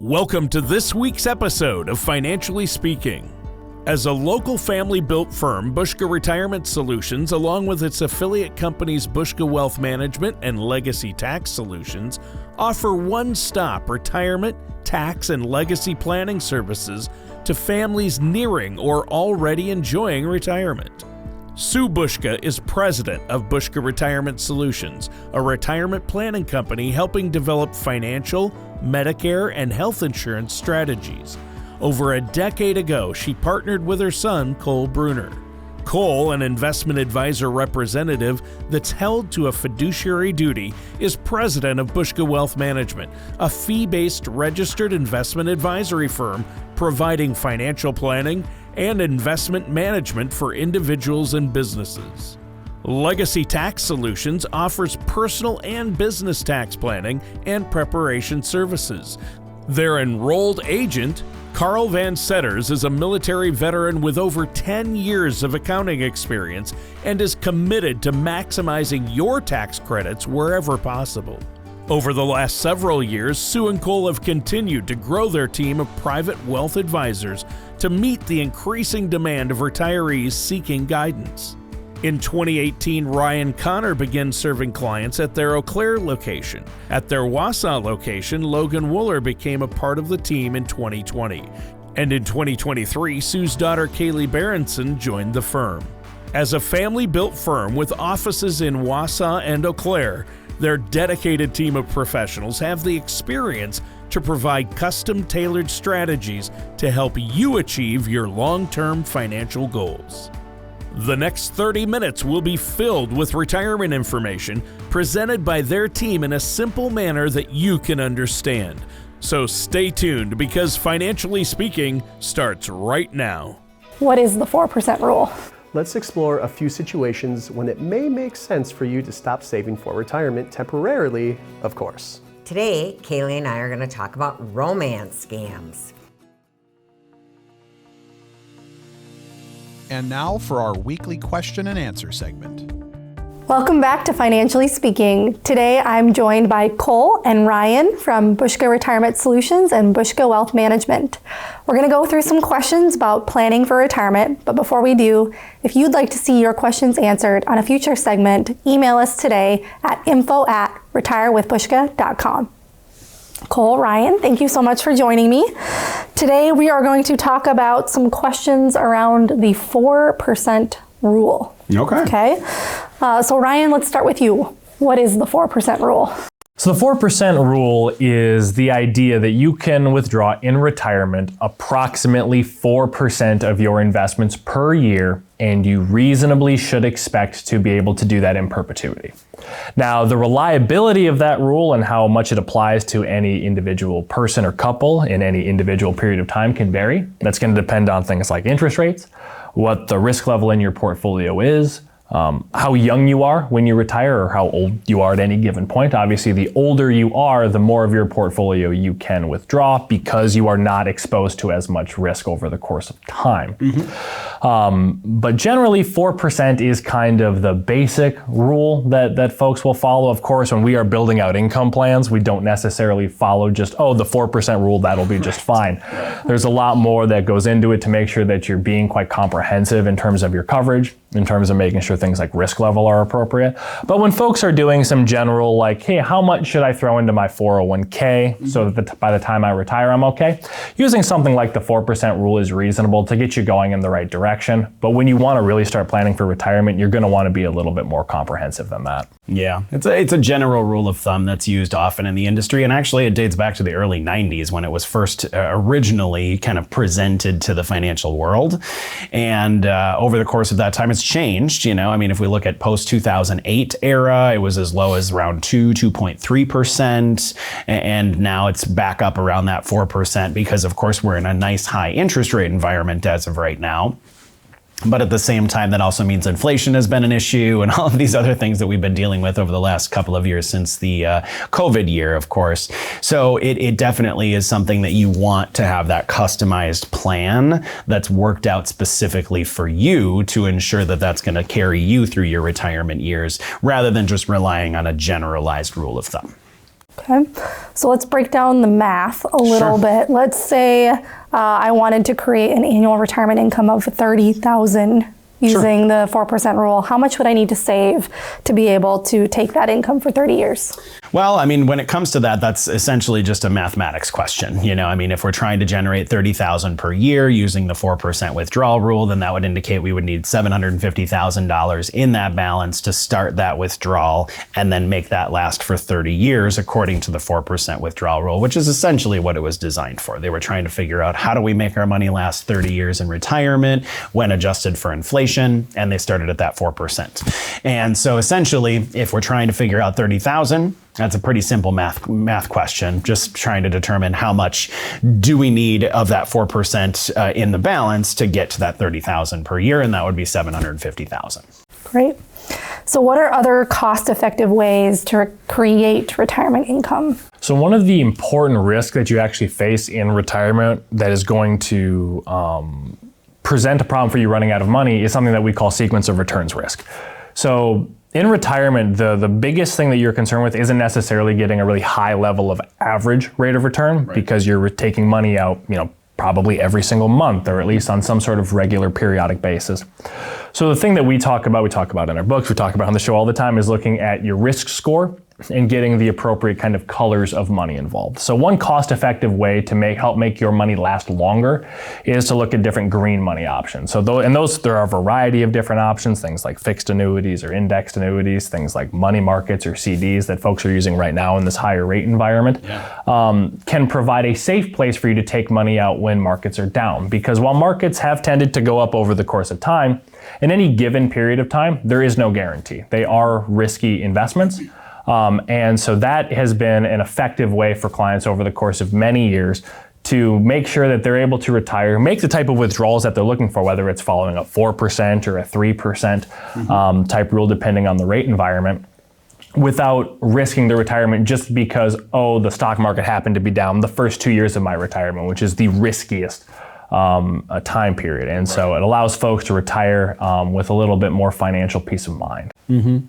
Welcome to this week's episode of Financially Speaking. As a local family-built firm, Buska Retirement Solutions, along with its affiliate companies Buska Wealth Management and Legacy Tax Solutions, offer one-stop retirement, tax, and legacy planning services to families nearing or already enjoying retirement. Sue Buska is president of Buska Retirement Solutions, a retirement planning company helping develop financial, Medicare, and health insurance strategies. Over a decade ago, she partnered with her son, Cole Bruner. Cole, an investment advisor representative that's held to a fiduciary duty, is president of Buska Wealth Management, a fee-based registered investment advisory firm providing financial planning and investment management for individuals and businesses. Legacy Tax Solutions offers personal and business tax planning and preparation services. Their enrolled agent, Carl Van Setters, is a military veteran with over 10 years of accounting experience and is committed to maximizing your tax credits wherever possible. Over the last several years, Sue and Cole have continued to grow their team of private wealth advisors to meet the increasing demand of retirees seeking guidance. In 2018, Ryan Connor began serving clients at their Eau Claire location. At their Wausau location, Logan Wooler became a part of the team in 2020. And in 2023, Sue's daughter Kaylee Berenson joined the firm. As a family-built firm with offices in Wausau and Eau Claire, their dedicated team of professionals have the experience to provide custom-tailored strategies to help you achieve your long-term financial goals. The next 30 minutes will be filled with retirement information presented by their team in a simple manner that you can understand. So stay tuned because Financially Speaking starts right now. What is the 4% rule? Let's explore a few situations when it may make sense for you to stop saving for retirement temporarily, of course. Today, Kaylee and I are going to talk about romance scams. And now for our weekly question and answer segment. Welcome back to Financially Speaking. Today I'm joined by Cole and Ryan from Buska Retirement Solutions and Buska Wealth Management. We're going to go through some questions about planning for retirement, but before we do, if you'd like to see your questions answered on a future segment, email us today at info@retirewithbuska.com. Cole, Ryan, thank you so much for joining me. Today we are going to talk about some questions around the 4% rule. Okay. So Ryan, let's start with you. What is the 4% rule? So the 4% rule is the idea that you can withdraw in retirement approximately 4% of your investments per year, and you reasonably should expect to be able to do that in perpetuity. Now, the reliability of that rule and how much it applies to any individual person or couple in any individual period of time can vary. That's going to depend on things like interest rates, what the risk level in your portfolio is, how young you are when you retire or how old you are at any given point. Obviously, the older you are, the more of your portfolio you can withdraw because you are not exposed to as much risk over the course of time. But generally, 4% is kind of the basic rule that folks will follow. Of course, when we are building out income plans, we don't necessarily follow just, the 4% rule, that'll be just fine. There's a lot more that goes into it to make sure that you're being quite comprehensive in terms of your coverage, in terms of making sure things like risk level are appropriate. But when folks are doing some general like, hey, how much should I throw into my 401k so that by the time I retire, I'm okay? Using something like the 4% rule is reasonable to get you going in the right direction. But when you want to really start planning for retirement, you're going to want to be a little bit more comprehensive than that. Yeah, it's a general rule of thumb that's used often in the industry. And actually it dates back to the early 90s when it was first originally kind of presented to the financial world. And over the course of that time, it's changed. If we look at post-2008 era, it was as low as around 2.3%. And now it's back up around that 4% because, of course, we're in a nice high interest rate environment as of right now. But at the same time, that also means inflation has been an issue and all of these other things that we've been dealing with over the last couple of years since the COVID year, of course. So it definitely is something that you want to have that customized plan that's worked out specifically for you to ensure that that's going to carry you through your retirement years rather than just relying on a generalized rule of thumb. Okay, so let's break down the math a little bit. Let's say I wanted to create an annual retirement income of $30,000 using the 4% rule. How much would I need to save to be able to take that income for 30 years? Well, I mean, when it comes to that, that's essentially just a mathematics question. I mean, if we're trying to generate $30,000 per year using the 4% withdrawal rule, then that would indicate we would need $750,000 in that balance to start that withdrawal and then make that last for 30 years according to the 4% withdrawal rule, which is essentially what it was designed for. They were trying to figure out how do we make our money last 30 years in retirement when adjusted for inflation, and they started at that 4%. And so essentially, if we're trying to figure out 30,000, that's a pretty simple math question, just trying to determine how much do we need of that 4% in the balance to get to that 30,000 per year, and that would be 750,000. Great. So what are other cost-effective ways to create retirement income? So one of the important risks that you actually face in retirement that is going to present a problem for you running out of money is something that we call sequence of returns risk. So in retirement, the biggest thing that you're concerned with isn't necessarily getting a really high level of average rate of return, because you're taking money out, probably every single month, or at least on some sort of regular periodic basis. So the thing that we talk about in our books, we talk about on the show all the time, is looking at your risk score and getting the appropriate kind of colors of money involved. So one cost-effective way to help make your money last longer is to look at different green money options. So there are a variety of different options, things like fixed annuities or indexed annuities, things like money markets or CDs that folks are using right now in this higher rate environment, can provide a safe place for you to take money out when markets are down. Because while markets have tended to go up over the course of time, in any given period of time, there is no guarantee. They are risky investments. And so that has been an effective way for clients over the course of many years to make sure that they're able to retire, make the type of withdrawals that they're looking for, whether it's following a 4% or a 3% type rule, depending on the rate environment, without risking the retirement just because, the stock market happened to be down the first 2 years of my retirement, which is the riskiest time period. And so it allows folks to retire with a little bit more financial peace of mind.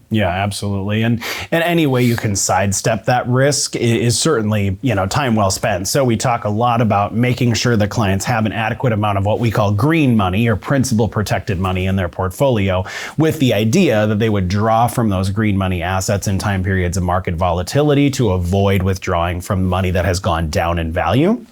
Yeah, absolutely. And any way you can sidestep that risk is certainly, time well spent. So we talk a lot about making sure that clients have an adequate amount of what we call green money or principal protected money in their portfolio, with the idea that they would draw from those green money assets in time periods of market volatility to avoid withdrawing from money that has gone down in value.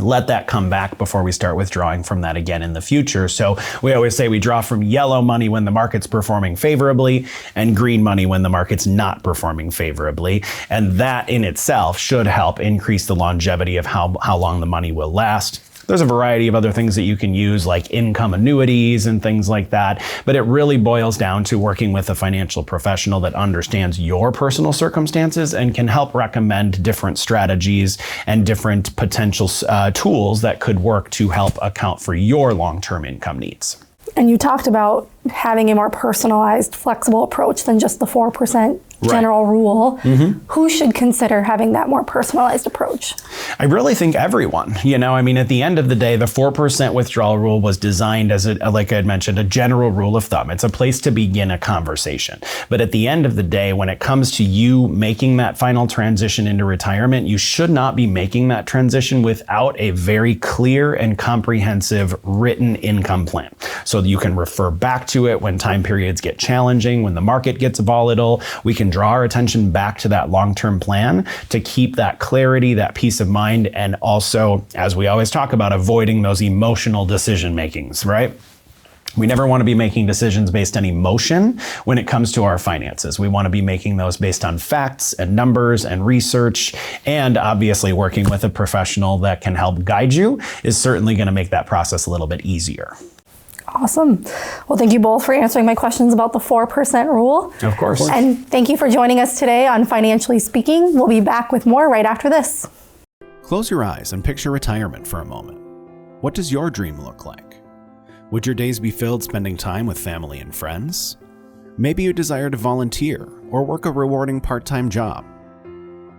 Let that come back before we start withdrawing from that again in the future. So we always say we draw from yellow money when the market's performing favorably and green money when the market's not performing favorably. And that in itself should help increase the longevity of how long the money will last. There's a variety of other things that you can use, like income annuities and things like that. But it really boils down to working with a financial professional that understands your personal circumstances and can help recommend different strategies and different potential tools that could work to help account for your long-term income needs. And you talked about having a more personalized, flexible approach than just the 4% general rule. Who should consider having that more personalized approach? I really think everyone. At the end of the day, the 4% withdrawal rule was designed as, like I had mentioned, a general rule of thumb. It's a place to begin a conversation. But at the end of the day, when it comes to you making that final transition into retirement, you should not be making that transition without a very clear and comprehensive written income plan. So that you can refer back to it when time periods get challenging, when the market gets volatile. We can draw our attention back to that long-term plan to keep that clarity, that peace of mind, and also, as we always talk about, avoiding those emotional decision makings, right? We never want to be making decisions based on emotion when it comes to our finances. We want to be making those based on facts and numbers and research, and obviously working with a professional that can help guide you is certainly going to make that process a little bit easier. Awesome. Well, thank you both for answering my questions about the 4% rule. Of course. And thank you for joining us today on Financially Speaking. We'll be back with more right after this. Close your eyes and picture retirement for a moment. What does your dream look like? Would your days be filled spending time with family and friends? Maybe you desire to volunteer or work a rewarding part-time job.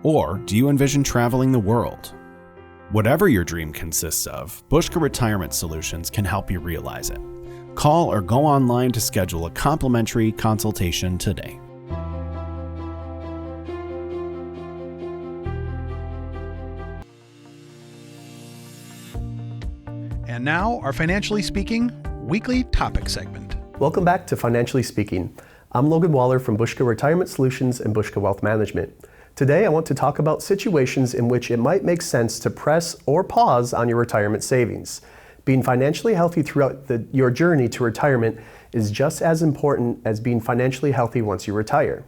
Or do you envision traveling the world? Whatever your dream consists of, Buska Retirement Solutions can help you realize it. Call or go online to schedule a complimentary consultation today. And now, our Financially Speaking weekly topic segment. Welcome back to Financially Speaking. I'm Logan Waller from Buska Retirement Solutions and Buska Wealth Management. Today, I want to talk about situations in which it might make sense to press or pause on your retirement savings. Being financially healthy throughout your journey to retirement is just as important as being financially healthy once you retire.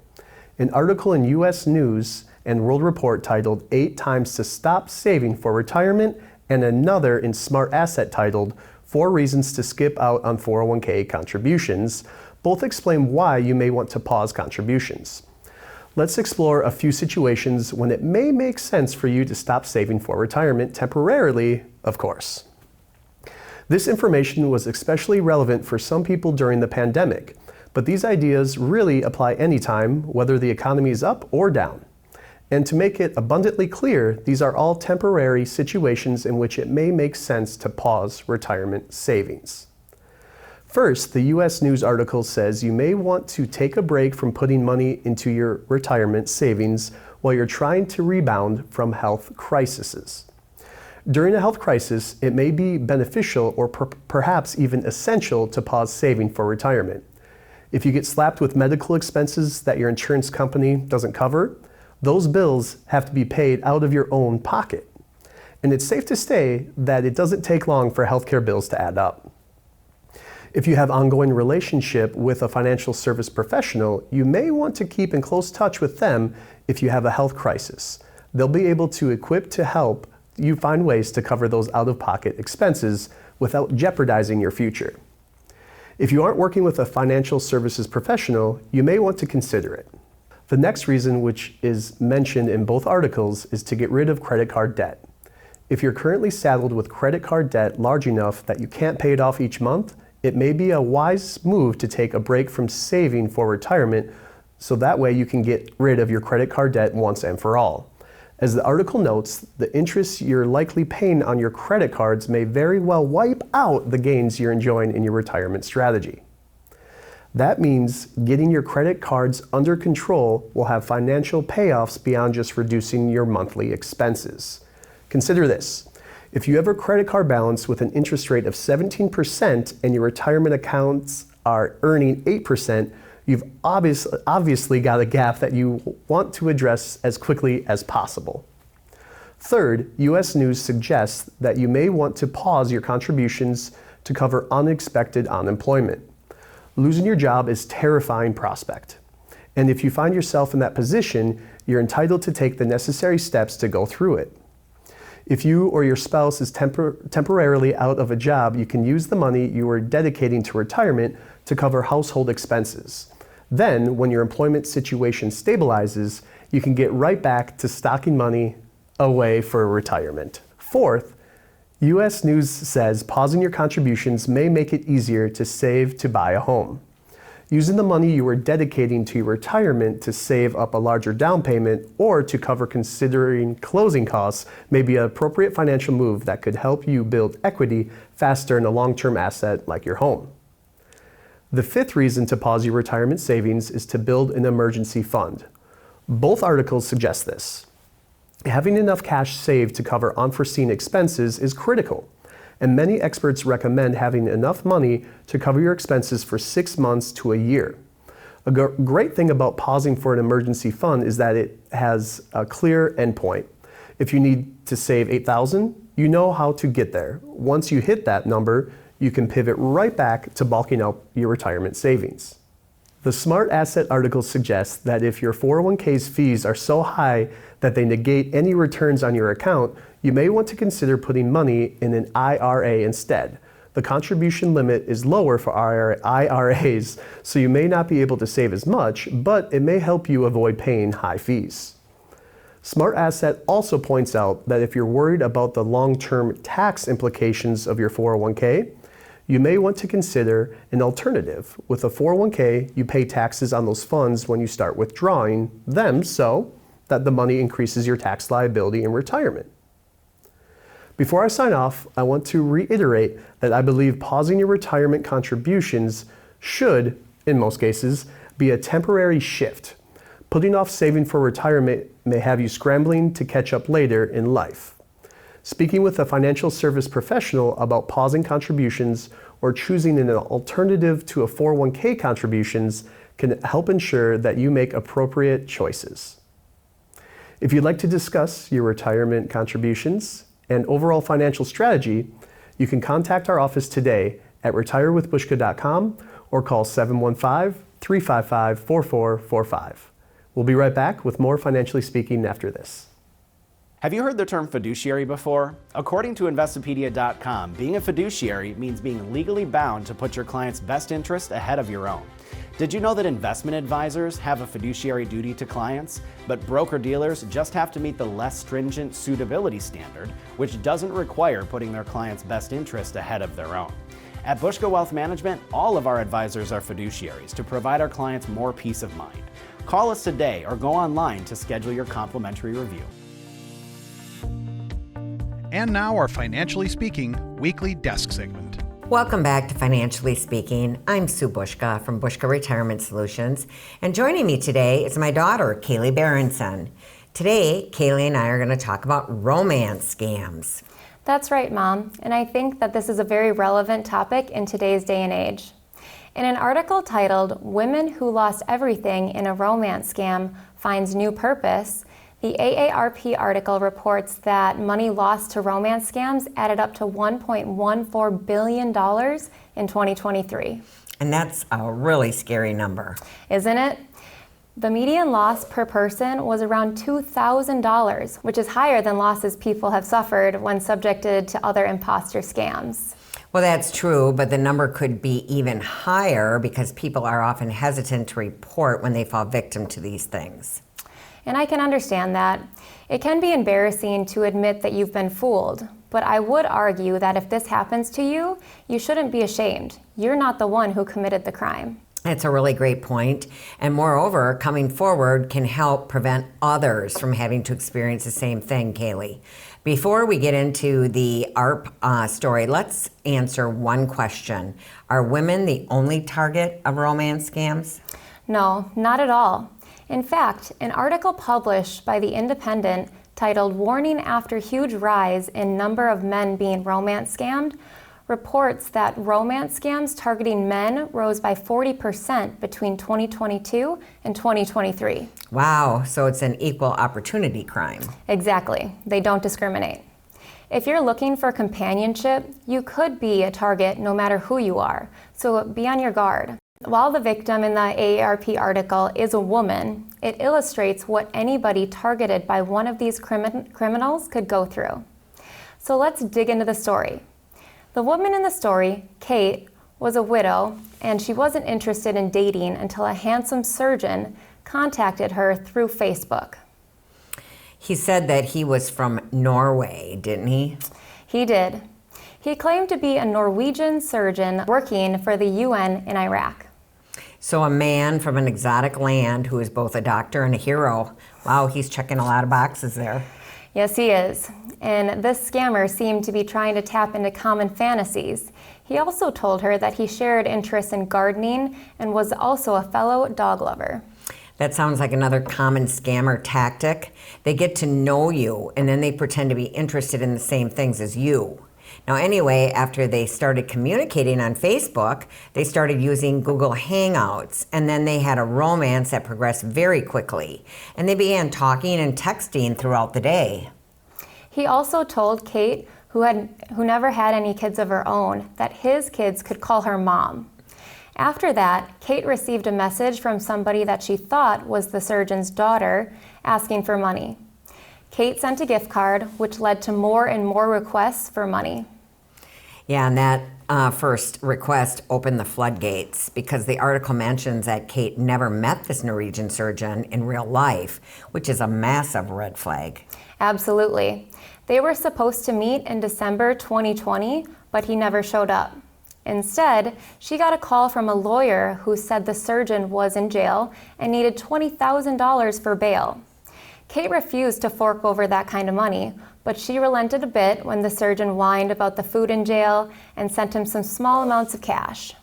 An article in U.S. News and World Report titled 8 Times to Stop Saving for Retirement, and another in Smart Asset titled 4 Reasons to Skip Out on 401k Contributions both explain why you may want to pause contributions. Let's explore a few situations when it may make sense for you to stop saving for retirement temporarily, of course. This information was especially relevant for some people during the pandemic, but these ideas really apply anytime, whether the economy is up or down. And to make it abundantly clear, these are all temporary situations in which it may make sense to pause retirement savings. First, the U.S. News article says you may want to take a break from putting money into your retirement savings while you're trying to rebound from health crises. During a health crisis, it may be beneficial or perhaps even essential to pause saving for retirement. If you get slapped with medical expenses that your insurance company doesn't cover, those bills have to be paid out of your own pocket. And it's safe to say that it doesn't take long for healthcare bills to add up. If you have ongoing relationship with a financial service professional, you may want to keep in close touch with them if you have a health crisis. They'll be able to equip to help you find ways to cover those out-of-pocket expenses without jeopardizing your future. If you aren't working with a financial services professional, you may want to consider it. The next reason, which is mentioned in both articles, is to get rid of credit card debt. If you're currently saddled with credit card debt large enough that you can't pay it off each month, it may be a wise move to take a break from saving for retirement so that way you can get rid of your credit card debt once and for all. As the article notes, the interest you're likely paying on your credit cards may very well wipe out the gains you're enjoying in your retirement strategy. That means getting your credit cards under control will have financial payoffs beyond just reducing your monthly expenses. Consider this. If you have a credit card balance with an interest rate of 17% and your retirement accounts are earning 8%, you've obviously got a gap that you want to address as quickly as possible. Third, U.S. News suggests that you may want to pause your contributions to cover unexpected unemployment. Losing your job is a terrifying prospect. And if you find yourself in that position, you're entitled to take the necessary steps to go through it. If you or your spouse is temporarily out of a job, you can use the money you are dedicating to retirement to cover household expenses. Then, when your employment situation stabilizes, you can get right back to stocking money away for retirement. Fourth, U.S. News says pausing your contributions may make it easier to save to buy a home. Using the money you are dedicating to your retirement to save up a larger down payment or to cover considering closing costs may be an appropriate financial move that could help you build equity faster in a long-term asset like your home. The fifth reason to pause your retirement savings is to build an emergency fund. Both articles suggest this. Having enough cash saved to cover unforeseen expenses is critical, and many experts recommend having enough money to cover your expenses for 6 months to a year. A great thing about pausing for an emergency fund is that it has a clear endpoint. If you need to save $8,000, you know how to get there. Once you hit that number, you can pivot right back to bulking up your retirement savings. The Smart Asset article suggests that if your 401k's fees are so high that they negate any returns on your account, you may want to consider putting money in an IRA instead. The contribution limit is lower for IRAs, so you may not be able to save as much, but it may help you avoid paying high fees. Smart Asset also points out that if you're worried about the long-term tax implications of your 401k, you may want to consider an alternative. With a 401k, you pay taxes on those funds when you start withdrawing them so that the money increases your tax liability in retirement. Before I sign off, I want to reiterate that I believe pausing your retirement contributions should, in most cases, be a temporary shift. Putting off saving for retirement may have you scrambling to catch up later in life. Speaking with a financial service professional about pausing contributions or choosing an alternative to a 401k contributions can help ensure that you make appropriate choices. If you'd like to discuss your retirement contributions and overall financial strategy, you can contact our office today at retirewithbuska.com or call 715-355-4445. We'll be right back with more Financially Speaking after this. Have you heard the term fiduciary before? According to Investopedia.com, being a fiduciary means being legally bound to put your client's best interest ahead of your own. Did you know that investment advisors have a fiduciary duty to clients, but broker-dealers just have to meet the less stringent suitability standard, which doesn't require putting their client's best interest ahead of their own? At Buska Wealth Management, all of our advisors are fiduciaries to provide our clients more peace of mind. Call us today or go online to schedule your complimentary review. And now our Financially Speaking weekly desk segment. Welcome back to Financially Speaking. I'm Sue Buska from Buska Retirement Solutions, and joining me today is my daughter, Kaylee Berenson. Today, Kaylee and I are going to talk about romance scams. That's right, Mom, and I think that this is a very relevant topic in today's day and age. In an article titled, "Women Who Lost Everything in a Romance Scam Finds New Purpose," the AARP article reports that money lost to romance scams added up to $1.14 billion in 2023. And that's a really scary number. Isn't it? The median loss per person was around $2,000, which is higher than losses people have suffered when subjected to other imposter scams. Well, that's true, but the number could be even higher because people are often hesitant to report when they fall victim to these things. And I can understand that. It can be embarrassing to admit that you've been fooled, but I would argue that if this happens to you, you shouldn't be ashamed. You're not the one who committed the crime. That's a really great point. And moreover, coming forward can help prevent others from having to experience the same thing, Kaylee. Before we get into the ARP story, let's answer one question. Are women the only target of romance scams? No, not at all. In fact, an article published by The Independent titled "Warning After Huge Rise in Number of Men Being Romance Scammed" reports that romance scams targeting men rose by 40% between 2022 and 2023. Wow, so it's an equal opportunity crime. Exactly. They don't discriminate. If you're looking for companionship, you could be a target no matter who you are, so be on your guard. While the victim in the AARP article is a woman, it illustrates what anybody targeted by one of these criminals could go through. So let's dig into the story. The woman in the story, Kate, was a widow, and she wasn't interested in dating until a handsome surgeon contacted her through Facebook. He said that he was from Norway, didn't he? He did. He claimed to be a Norwegian surgeon working for the UN in Iraq. So a man from an exotic land who is both a doctor and a hero. Wow, he's checking a lot of boxes there. Yes, he is. And this scammer seemed to be trying to tap into common fantasies. He also told her that he shared interests in gardening and was also a fellow dog lover. That sounds like another common scammer tactic. They get to know you and then they pretend to be interested in the same things as you. Now anyway, after they started communicating on Facebook, they started using Google Hangouts, and then they had a romance that progressed very quickly. And they began talking and texting throughout the day. He also told Kate, who never had any kids of her own, that his kids could call her mom. After that, Kate received a message from somebody that she thought was the surgeon's daughter asking for money. Kate sent a gift card, which led to more and more requests for money. Yeah, and that first request opened the floodgates because the article mentions that Kate never met this Norwegian surgeon in real life, which is a massive red flag. Absolutely. They were supposed to meet in December 2020, but he never showed up. Instead, she got a call from a lawyer who said the surgeon was in jail and needed $20,000 for bail. Kate refused to fork over that kind of money, but she relented a bit when the surgeon whined about the food in jail and sent him some small amounts of cash.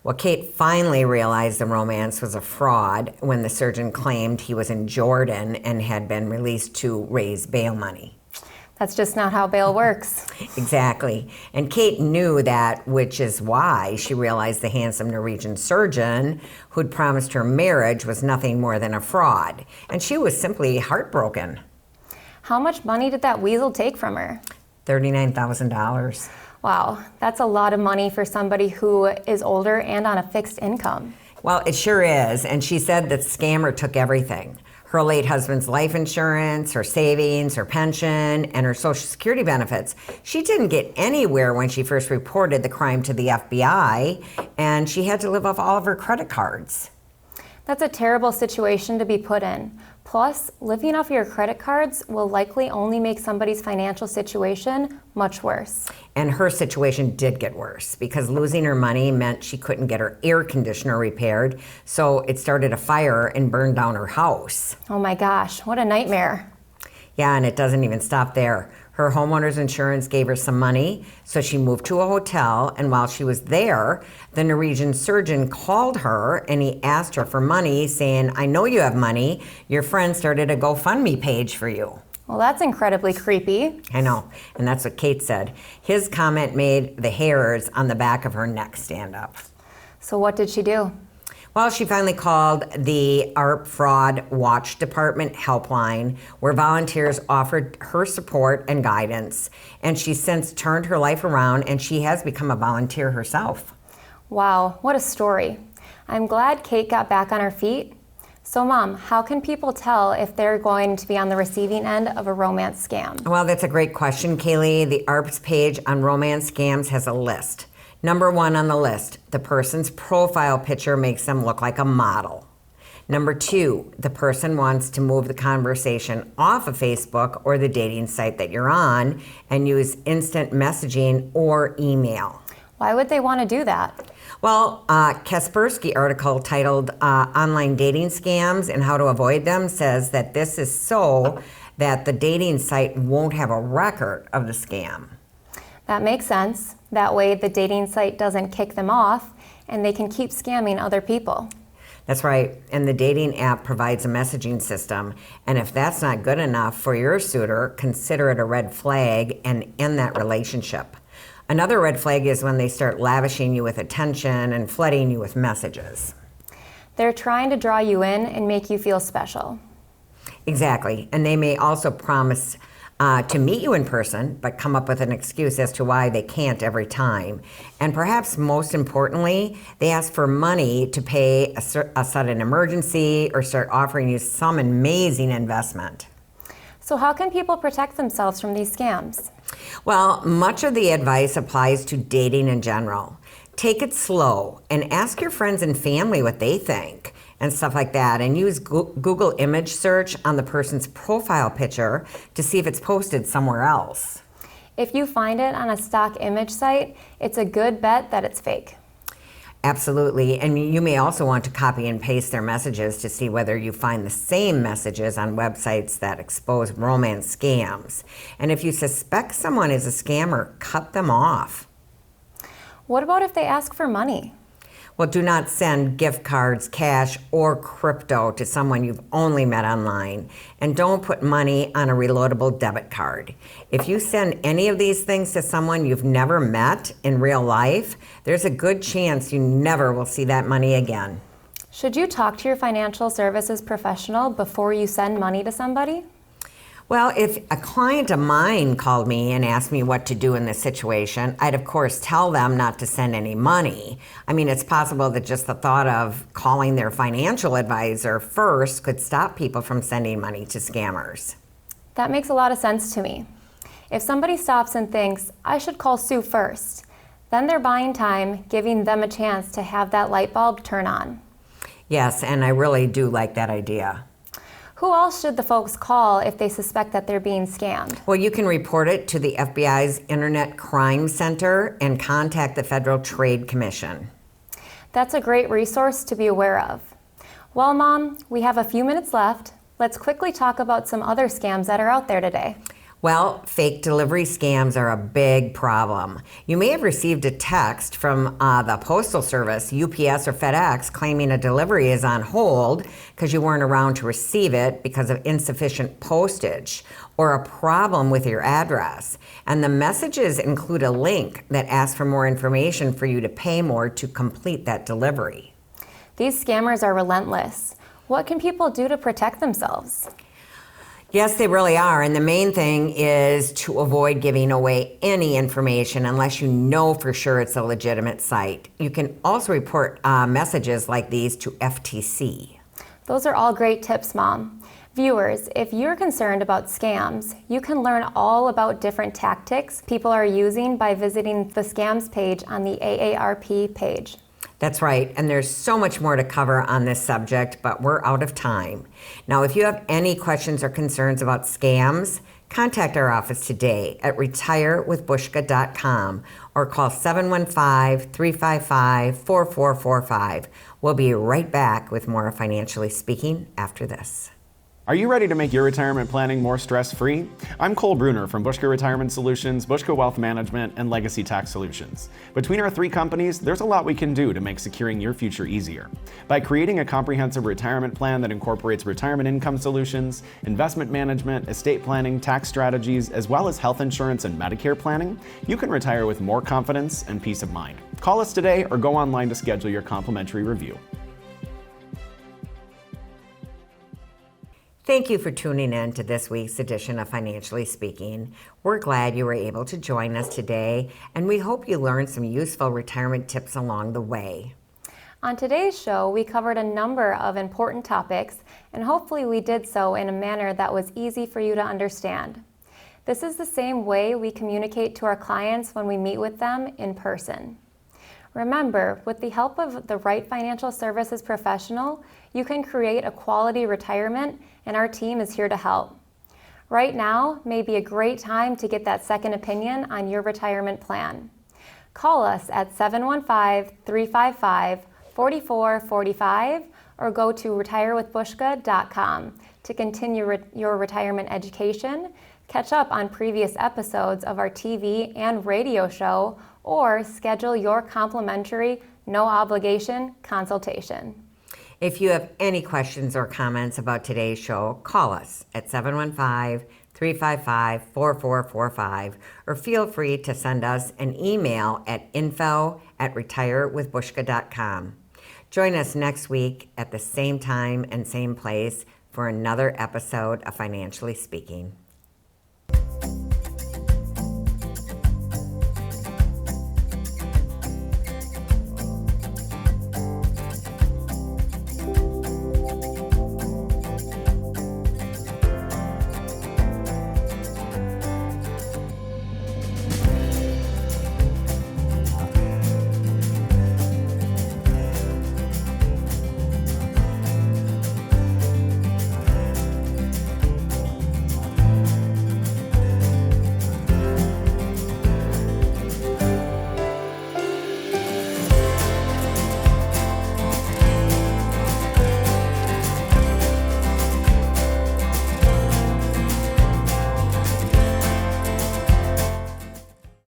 Well, Kate finally realized the romance was a fraud when the surgeon claimed he was in Jordan and had been released to raise bail money. That's just not how bail works. Exactly. And Kate knew that, which is why she realized the handsome Norwegian surgeon who'd promised her marriage was nothing more than a fraud. And she was simply heartbroken. How much money did that weasel take from her? $39,000. Wow, that's a lot of money for somebody who is older and on a fixed income. Well, it sure is. And she said that scammer took everything. Her late husband's life insurance, her savings, her pension, and her Social Security benefits. She didn't get anywhere when she first reported the crime to the FBI, and she had to live off all of her credit cards. That's a terrible situation to be put in. Plus, living off your credit cards will likely only make somebody's financial situation much worse. And her situation did get worse because losing her money meant she couldn't get her air conditioner repaired, so it started a fire and burned down her house. Oh my gosh, what a nightmare. Yeah, and it doesn't even stop there. Her homeowner's insurance gave her some money, so she moved to a hotel, and while she was there, the Norwegian surgeon called her and he asked her for money, saying, "I know you have money. Your friend started a GoFundMe page for you." Well, that's incredibly creepy. I know, and that's what Kate said. His comment made the hairs on the back of her neck stand up. So what did she do? Well, she finally called the ARP Fraud Watch Department helpline, where volunteers offered her support and guidance. And she's since turned her life around, and she has become a volunteer herself. Wow, what a story. I'm glad Kate got back on her feet. So Mom, how can people tell if they're going to be on the receiving end of a romance scam? Well, that's a great question, Kaylee. The ARP's page on romance scams has a list. Number 1 on the list, the person's profile picture makes them look like a model. Number 2, the person wants to move the conversation off of Facebook or the dating site that you're on and use instant messaging or email. Why would they want to do that? Well, Kaspersky article titled Online Dating Scams and How to Avoid Them says that this is so that the dating site won't have a record of the scam. That makes sense. That way the dating site doesn't kick them off and they can keep scamming other people. That's right. And the dating app provides a messaging system. And if that's not good enough for your suitor, consider it a red flag and end that relationship. Another red flag is when they start lavishing you with attention and flooding you with messages. They're trying to draw you in and make you feel special. Exactly. And they may also promise to meet you in person, but come up with an excuse as to why they can't every time. And perhaps most importantly, they ask for money to pay a sudden emergency or start offering you some amazing investment. So how can people protect themselves from these scams? Well, much of the advice applies to dating in general. Take it slow and ask your friends and family what they think and stuff like that, and use Google image search on the person's profile picture to see if it's posted somewhere else. If you find it on a stock image site, it's a good bet that it's fake. Absolutely, and you may also want to copy and paste their messages to see whether you find the same messages on websites that expose romance scams. And if you suspect someone is a scammer, cut them off. What about if they ask for money? Well, do not send gift cards, cash, or crypto to someone you've only met online. And don't put money on a reloadable debit card. If you send any of these things to someone you've never met in real life, there's a good chance you never will see that money again. Should you talk to your financial services professional before you send money to somebody? Well, if a client of mine called me and asked me what to do in this situation, I'd of course tell them not to send any money. I mean, it's possible that just the thought of calling their financial advisor first could stop people from sending money to scammers. That makes a lot of sense to me. If somebody stops and thinks, I should call Sue first, then they're buying time, giving them a chance to have that light bulb turn on. Yes, and I really do like that idea. Who else should the folks call if they suspect that they're being scammed? Well, you can report it to the FBI's Internet Crime Center and contact the Federal Trade Commission. That's a great resource to be aware of. Well, Mom, we have a few minutes left. Let's quickly talk about some other scams that are out there today. Well, fake delivery scams are a big problem. You may have received a text from the Postal Service, UPS or FedEx, claiming a delivery is on hold because you weren't around to receive it because of insufficient postage or a problem with your address. And the messages include a link that asks for more information for you to pay more to complete that delivery. These scammers are relentless. What can people do to protect themselves? Yes, they really are. And the main thing is to avoid giving away any information unless you know for sure it's a legitimate site. You can also report messages like these to FTC. Those are all great tips, Mom. Viewers, if you're concerned about scams, you can learn all about different tactics people are using by visiting the scams page on the AARP page. That's right, and there's so much more to cover on this subject, but we're out of time. Now, if you have any questions or concerns about scams, contact our office today at retirewithbuska.com or call 715-355-4445. We'll be right back with more Financially Speaking after this. Are you ready to make your retirement planning more stress-free? I'm Cole Bruner from Buska Retirement Solutions, Buska Wealth Management, and Legacy Tax Solutions. Between our three companies, there's a lot we can do to make securing your future easier. By creating a comprehensive retirement plan that incorporates retirement income solutions, investment management, estate planning, tax strategies, as well as health insurance and Medicare planning, you can retire with more confidence and peace of mind. Call us today or go online to schedule your complimentary review. Thank you for tuning in to this week's edition of Financially Speaking. We're glad you were able to join us today, and we hope you learned some useful retirement tips along the way. On today's show, we covered a number of important topics, and hopefully we did so in a manner that was easy for you to understand. This is the same way we communicate to our clients when we meet with them in person. Remember, with the help of the right financial services professional, you can create a quality retirement, and our team is here to help. Right now may be a great time to get that second opinion on your retirement plan. Call us at 715-355-4445 or go to retirewithbuska.com to continue your retirement education, catch up on previous episodes of our TV and radio show, or schedule your complimentary, no obligation consultation. If you have any questions or comments about today's show, call us at 715-355-4445 or feel free to send us an email at info@retirewithbuska.com. Join us next week at the same time and same place for another episode of Financially Speaking.